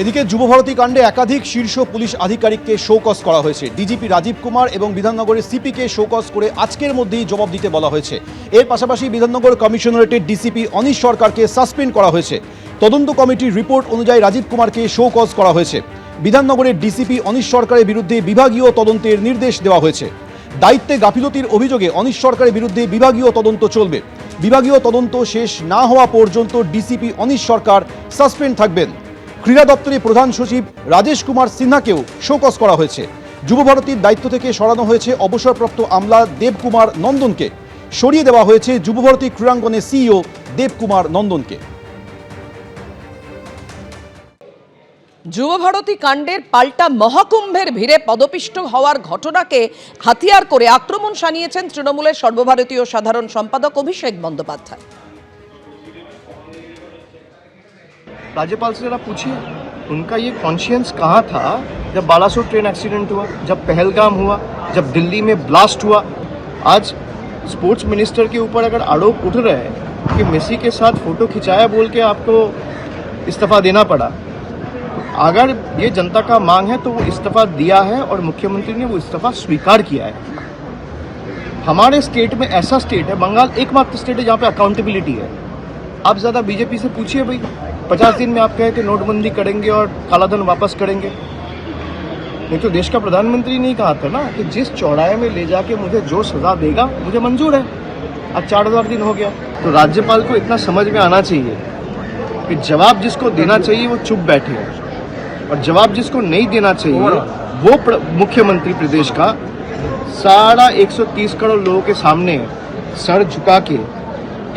এদিকে যুবভারতী কাণ্ডে একাধিক শীর্ষ পুলিশ আধিকারিককে শোকজ করা হয়েছে। ডিজিপি রাজীব কুমার এবং বিধাননগরের সিপিকে শোকজ করে আজকের মধ্যেই জবাব দিতে বলা হয়েছে। এর পাশাপাশি বিধাননগর কমিশনারেটের ডিসিপি অনিশ সরকারকে সাসপেন্ড করা হয়েছে। তদন্ত কমিটির রিপোর্ট অনুযায়ী রাজীব কুমারকে শোকজ করা হয়েছে। বিধাননগরের ডিসিপি অনিশ সরকারের বিরুদ্ধে বিভাগীয় তদন্তের নির্দেশ দেওয়া হয়েছে। দায়িত্বে গাফিলতির অভিযোগে অনিশ সরকারের বিরুদ্ধে বিভাগীয় তদন্ত চলবে। বিভাগীয় তদন্ত শেষ না হওয়া পর্যন্ত ডিসিপি অনিশ সরকার সাসপেন্ড থাকবেন। ক্রীড়া দপ্তরের প্রধান সচিব রাজেশ কুমার সিনহাকেও শোকজ করা হয়েছে। যুবভারতীর দায়িত্ব থেকে সরানো হয়েছে অবসরপ্রাপ্ত আমলা দেবকুমার নন্দনকে। সরিয়ে দেওয়া হয়েছে যুবভারতী ক্রীড়াঙ্গনের সিইও দেবকুমার নন্দনকে। যুবভারতী কাণ্ডের পাল্টা মহাকুম্ভের ভিড়ে পদপিষ্ট হওয়ার ঘটনাকে হাতিয়ার করে আক্রমণ শানিয়েছেন তৃণমূলের সর্বভারতীয় সাধারণ সম্পাদক অভিষেক বন্দ্যোপাধ্যায়। राज्यपाल से जरा पूछिए उनका ये कॉन्शियंस कहाँ था जब बालासोर ट्रेन एक्सीडेंट हुआ, जब पहलगाम हुआ, जब दिल्ली में ब्लास्ट हुआ। आज स्पोर्ट्स मिनिस्टर के ऊपर अगर आरोप उठ रहे हैं कि मेसी के साथ फोटो खिंचाया बोल के आपको इस्तीफा देना पड़ा, अगर ये जनता का मांग है तो वो इस्तीफा दिया है और मुख्यमंत्री ने वो इस्तीफा स्वीकार किया है। हमारे स्टेट में ऐसा स्टेट है, बंगाल एकमात्र स्टेट है जहाँ पे अकाउंटेबिलिटी है। आप ज़्यादा बीजेपी से पूछिए भाई, 50 दिन में आप कहे कि नोटबंदी करेंगे और कालाधन वापस करेंगे। नहीं तो देश का प्रधानमंत्री नहीं कहा था ना कि जिस चौराहे में ले जाके मुझे जो सजा देगा मुझे मंजूर है। आज 4000 दिन हो गया। तो राज्यपाल को इतना समझ में आना चाहिए कि जवाब जिसको देना चाहिए वो चुप बैठे और जवाब जिसको नहीं देना चाहिए वो मुख्यमंत्री प्रदेश का सारा 130 करोड़ लोगों के सामने सर झुका के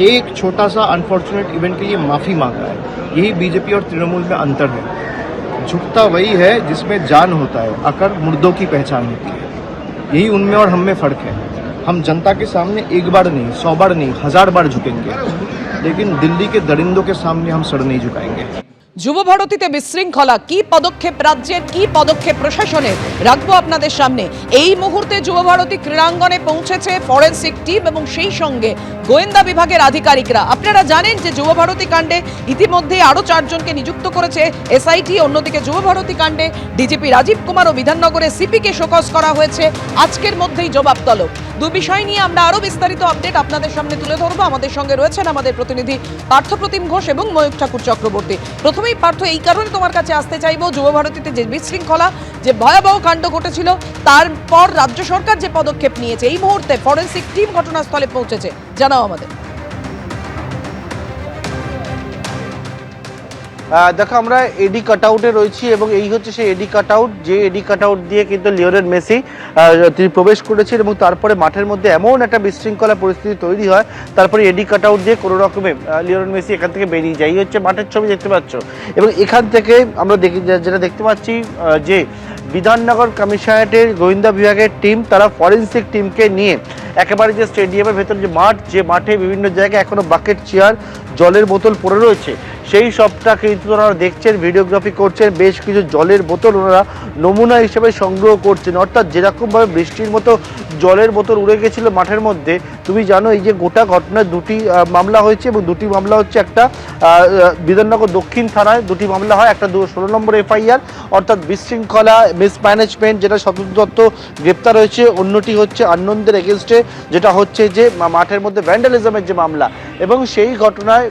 एक छोटा सा अनफॉर्चुनेट इवेंट के लिए माफ़ी मांग रहा है। यही बीजेपी और तृणमूल में अंतर है। झुकता वही है जिसमें जान होता है, अकड़ मुर्दों की पहचान होती है। यही उनमें और हम में फ़र्क है। हम जनता के सामने एक बार नहीं, 100 बार नहीं, 1000 बार झुकेंगे, लेकिन दिल्ली के दरिंदों के सामने हम सर नहीं झुकाएंगे। যুবভারতীতে বিশৃঙ্খলা, কি পদক্ষেপ রাজ্যের, কি পদক্ষেপ প্রশাসনের, রাখবো আপনাদের সামনে। এই মুহূর্তে যুবভারতী ক্রীড়াঙ্গনে পৌঁছেছে ফরেনসিক টিম এবং সেই সঙ্গে গোয়েন্দা বিভাগের আধিকারিকরা। আপনারা জানেন যে যুবভারতী কাণ্ডে ইতিমধ্যে আরও 4 জনকে নিযুক্ত করেছে এসআইটি। অন্যদিকে যুবভারতী কাণ্ডে ডিজিপি রাজীব কুমার ও বিধাননগরের সিপিকে শোকজ করা হয়েছে। আজকের মধ্যেই জবাব তলব। দু বিষয় নিয়ে আমরা আরও বিস্তারিত আপডেট আপনাদের সামনে তুলে ধরবো। আমাদের সঙ্গে রয়েছেন আমাদের প্রতিনিধি পার্থপ্রতিম ঘোষ এবং ময়ূক ঠাকুর চক্রবর্তী। প্রথমেই পার্থ, এই কারণে তোমার কাছে আসতে চাইবো, যুবভারতীতে যে বিশৃঙ্খলা, যে ভয়াবহ কাণ্ড ঘটেছিল, তারপর রাজ্য সরকার যে পদক্ষেপ নিয়েছে, এই মুহূর্তে ফরেনসিক টিম ঘটনাস্থলে পৌঁছেছে, জানাও আমাদের। দেখো, আমরা এডি কাটআউটে রয়েছি এবং এই হচ্ছে সেই এডি কাটআউট, যে এডি কাটআউট দিয়ে কিন্তু লিওনেল মেসি তিনি প্রবেশ করেছেন এবং তারপরে মাঠের মধ্যে এমন একটা বিশৃঙ্খলা পরিস্থিতি তৈরি হয়, তারপরে এডি কাটআউট দিয়ে কোনো রকমে লিওনেল মেসি এখান থেকে বেরিয়ে যায়। এই হচ্ছে মাঠের ছবি দেখতে পাচ্ছ এবং এখান থেকে আমরা যেটা দেখতে পাচ্ছি যে বিধাননগর কমিশনারেটের গোয়েন্দা বিভাগের টিম, তারা ফরেনসিক টিমকে নিয়ে একেবারে যে স্টেডিয়ামের ভেতর যে মাঠ, যে মাঠে বিভিন্ন জায়গায় এখনো বাকেট, চেয়ার, জলের বোতল পড়ে রয়েছে, সেই সবটা কিন্তু ওনারা দেখছেন, ভিডিওগ্রাফি করছেন। বেশ কিছু জলের বোতল ওনারা নমুনা হিসেবে সংগ্রহ করছেন। অর্থাৎ যেরকমভাবে বৃষ্টির মতো জলের বোতল উড়ে গেছিলো মাঠের মধ্যে, তুমি জানো এই যে গোটা ঘটনায় 2টি মামলা হয়েছে এবং 2টি মামলা হচ্ছে, একটা বিধাননগর দক্ষিণ থানায় 2টি মামলা হয়, একটা 16 নম্বর এফআইআর অর্থাৎ বিশৃঙ্খলা, মিসম্যানেজমেন্ট, যেটা শতদ্রু দত্ত গ্রেপ্তার হয়েছে। অন্যটি হচ্ছে আনন্দের এগেনস্টে, যেটা হচ্ছে যে মাঠের মধ্যে ভ্যান্ডালিজমের যে মামলা। এবং সেই ঘটনায়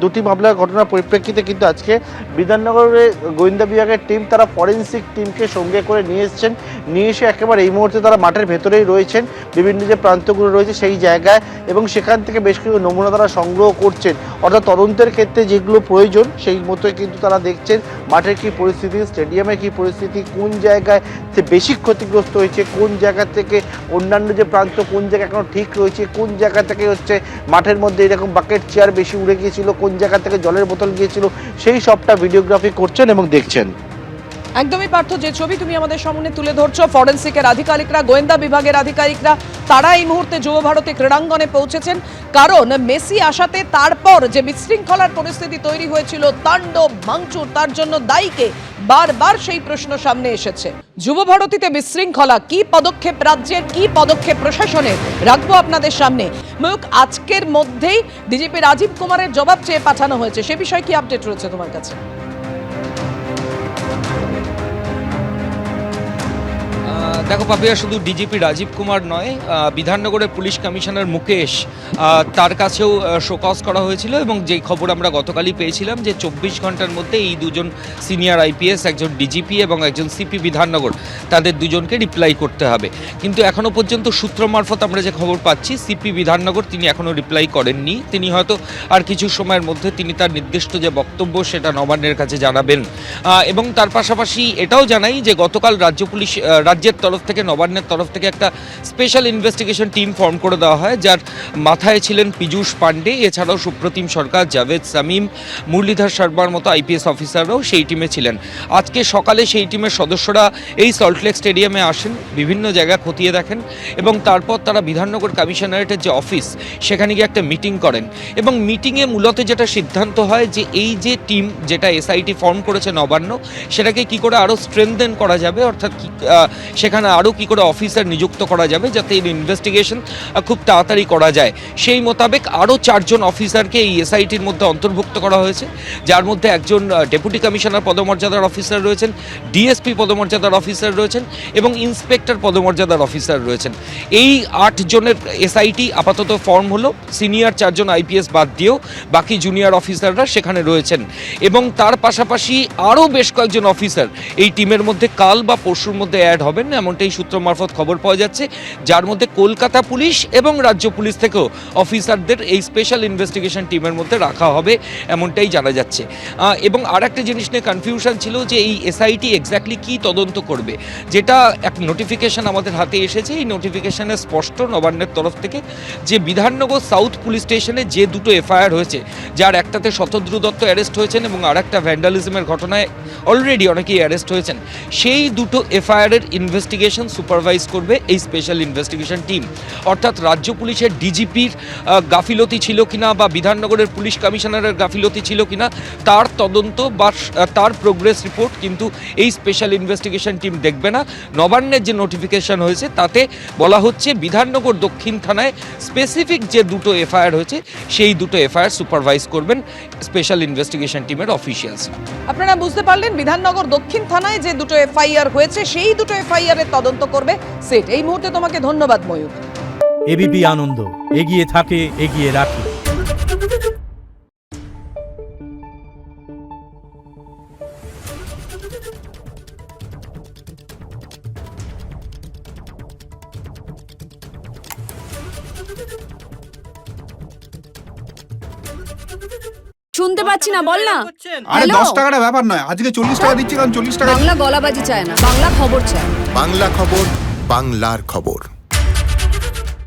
2টি মামলার ঘটনার পরিপ্রেক্ষিতে কিন্তু আজকে বিধাননগরের গোয়েন্দা বিভাগের টিম, তারা ফরেনসিক টিমকে সঙ্গে করে নিয়ে এসছেন। নিয়ে এসে একেবারে এই মুহূর্তে তারা মাঠের ভেতরেই রয়েছেন, বিভিন্ন যে প্রান্তগুলো রয়েছে সেই জায়গায়, এবং সেখান থেকে বেশ কিছু নমুনা তারা সংগ্রহ করছেন। অর্থাৎ তদন্তের ক্ষেত্রে যেগুলো প্রয়োজন সেই মতোই কিন্তু তারা দেখছেন মাঠের কী পরিস্থিতি, স্টেডিয়ামের কী পরিস্থিতি, কোন জায়গায় বেশি ক্ষতিগ্রস্ত হয়েছে, কোন জায়গা থেকে অন্যান্য যে প্রান্ত, কোন জায়গা এখনো ঠিক রয়েছে, কোন জায়গা থেকে হচ্ছে মাঠের মধ্যে এরকম বাকেট, চেয়ার বেশি উড়ে গিয়েছিল, কোন জায়গা থেকে জলের বোতল গিয়েছিল, সেই সবটা ভিডিওগ্রাফি করছেন এবং দেখছেন। একদমই পার্থ, যে ছবি তুমি আমাদের সামনে তুলে ধরছো, ফরেনসিকের আধিকারিকরা, গোয়েন্দা বিভাগের আধিকারিকরা, তারা এই মুহূর্তে যুবভারতী ক্রীড়াঙ্গনে পৌঁছেছেন। কারণ মেসি আসাতে তারপর যে বিশৃঙ্খলার পরিস্থিতি তৈরি হয়েছিল, তাণ্ডব ভাঙচুর, তার জন্য দায়ীকে, বারবার সেই প্রশ্ন সামনে এসেছে। যুবভারতীতে বিশৃঙ্খলা, কি পদক্ষেপ রাজ্যের, কি পদক্ষেপ প্রশাসনের, রাখবো আপনাদের সামনে। ময়ূক, আজকের মধ্যেই ডিজিপি রাজীব কুমারের জবাব চেয়ে পাঠানো হয়েছে, সে বিষয়ে কি আপডেট রয়েছে তোমার কাছে? দেখো পাপিয়া, শুধু ডিজিপি রাজীব কুমার নয়, বিধাননগরের পুলিশ কমিশনার মুকেশ, তার কাছেও শোকজ করা হয়েছিল এবং যেই খবর আমরা গতকালই পেয়েছিলাম যে 24 ঘন্টার মধ্যে এই দুজন সিনিয়র আইপিএস, একজন ডিজিপি এবং একজন সিপি বিধাননগর, তাদের দুজনকে রিপ্লাই করতে হবে। কিন্তু এখনও পর্যন্ত সূত্র মারফত আমরা যে খবর পাচ্ছি, সিপি বিধাননগর তিনি এখনও রিপ্লাই করেননি। তিনি হয়তো আর কিছু সময়ের মধ্যে তিনি তার নির্দিষ্ট যে বক্তব্য সেটা নবান্নের কাছে জানাবেন। এবং তার পাশাপাশি এটাও জানাই যে গতকাল রাজ্যের তরফ থেকে, নবান্নের তরফ থেকে একটা স্পেশাল ইনভেস্টিগেশন টিম ফর্ম করে দেওয়া হয়, যার মাথায় ছিলেন পীযূষ পান্ডে, এছাড়াও সুপ্রতিম সরকার, জাভেদ সামিম, মুরলীধর শর্মার মতো আইপিএস অফিসাররাও সেই টিমে ছিলেন। আজকে সকালে সেই টিমের সদস্যরা এই সল্টলেক স্টেডিয়ামে আসেন, বিভিন্ন জায়গা খতিয়ে দেখেন এবং তারপর তারা বিধাননগর কমিশনারেটের যে অফিস সেখানে গিয়ে একটা মিটিং করেন এবং মিটিংয়ে মূলত যেটা সিদ্ধান্ত হয় যে এই যে টিম, যেটা এসআইটি ফর্ম করেছে নবান্ন, সেটাকে কি করে আরও স্ট্রেংথেন করা যাবে, অর্থাৎ সেখানে আরও কী করে অফিসার নিযুক্ত করা যাবে যাতে এই ইনভেস্টিগেশন খুব তাড়াতাড়ি করা যায়। সেই মোতাবেক আরও 4 জন অফিসারকে এই এসআইটির মধ্যে অন্তর্ভুক্ত করা হয়েছে, যার মধ্যে একজন ডেপুটি কমিশনার পদমর্যাদার অফিসার রয়েছেন, ডিএসপি পদমর্যাদার অফিসার রয়েছেন এবং ইন্সপেক্টর পদমর্যাদার অফিসার রয়েছেন। এই 8 জনের এসআইটি আপাতত ফর্ম হলো, সিনিয়র 4 জন আইপিএস বাদ দিয়েও বাকি জুনিয়র অফিসাররা সেখানে রয়েছেন এবং তার পাশাপাশি আরও বেশ কয়েকজন অফিসার এই টিমের মধ্যে কাল বা পরশুর মধ্যে অ্যাড হবেন, এমনটাই সূত্র মারফত খবর পাওয়া যাচ্ছে, যার মধ্যে কলকাতা পুলিশ এবং রাজ্য পুলিশ থেকেও অফিসারদের এই স্পেশাল ইনভেস্টিগেশন টিমের মধ্যে রাখা হবে, এমনটাই জানা যাচ্ছে। এবং আর একটা জিনিস নিয়ে কনফিউশন ছিল যে এই এসআইটি এক্স্যাক্টলি কী তদন্ত করবে, যেটা এক নোটিফিকেশন আমাদের হাতে এসেছে। এই নোটিফিকেশনে স্পষ্ট নবান্নের তরফ থেকে যে বিধাননগর সাউথ পুলিশ স্টেশনে যে 2টো এফআইআর হয়েছে, যার একটাতে শতদ্রু দত্ত অ্যারেস্ট হয়েছেন এবং আর একটা ভ্যান্ডালিজমের ঘটনায় অলরেডি অনেকেই অ্যারেস্ট হয়েছেন, সেই 2টো এফআইআরের ইনভেস্টিগেশন সুপারভাইজ করবে এই স্পেশাল ইনভেস্টিগেশন টিম। অর্থাৎ রাজ্য পুলিশের ডিজিপির গাফিলতি ছিল কিনা বা বিধাননগরের পুলিশ কমিশনারের গাফিলতি ছিল কিনা তার তদন্ত বা তার প্রোগ্রেস রিপোর্ট কিন্তু এই স্পেশাল ইনভেস্টিগেশন টিম দেখবে না। নবান্নের যে নোটিফিকেশন হয়েছে তাতে বলা হচ্ছে বিধাননগর দক্ষিণ থানায় স্পেসিফিক যে 2টো এফআইআর হয়েছে সেই 2টো এফআইআর সুপারভাইজ করবেন স্পেশাল ইনভেস্টিগেশন টিমের অফিসিয়ালস। আপনারা বুঝতে পারলেন, বিধাননগর দক্ষিণ থানায় যে 2টো এফআইআর হয়েছে সেই 2টো এফআইআর এর তদন্ত করবে সেট। এই মুহূর্তে তোমাকে ধন্যবাদ ময়ূর। এবিপি আনন্দ, এগিয়ে থাকে, এগিয়ে রাখে। শুনতে পাচ্ছি না, বল না। আরে হ্যালো? 10 টাকাটা ব্যাপার নয়, আজকে 40 টাকা দিচ্ছি কারণ 40 টাকা। বাংলা গলাবাজি চায় না, বাংলা খবর চায়। বাংলা খবর, বাংলার খবর।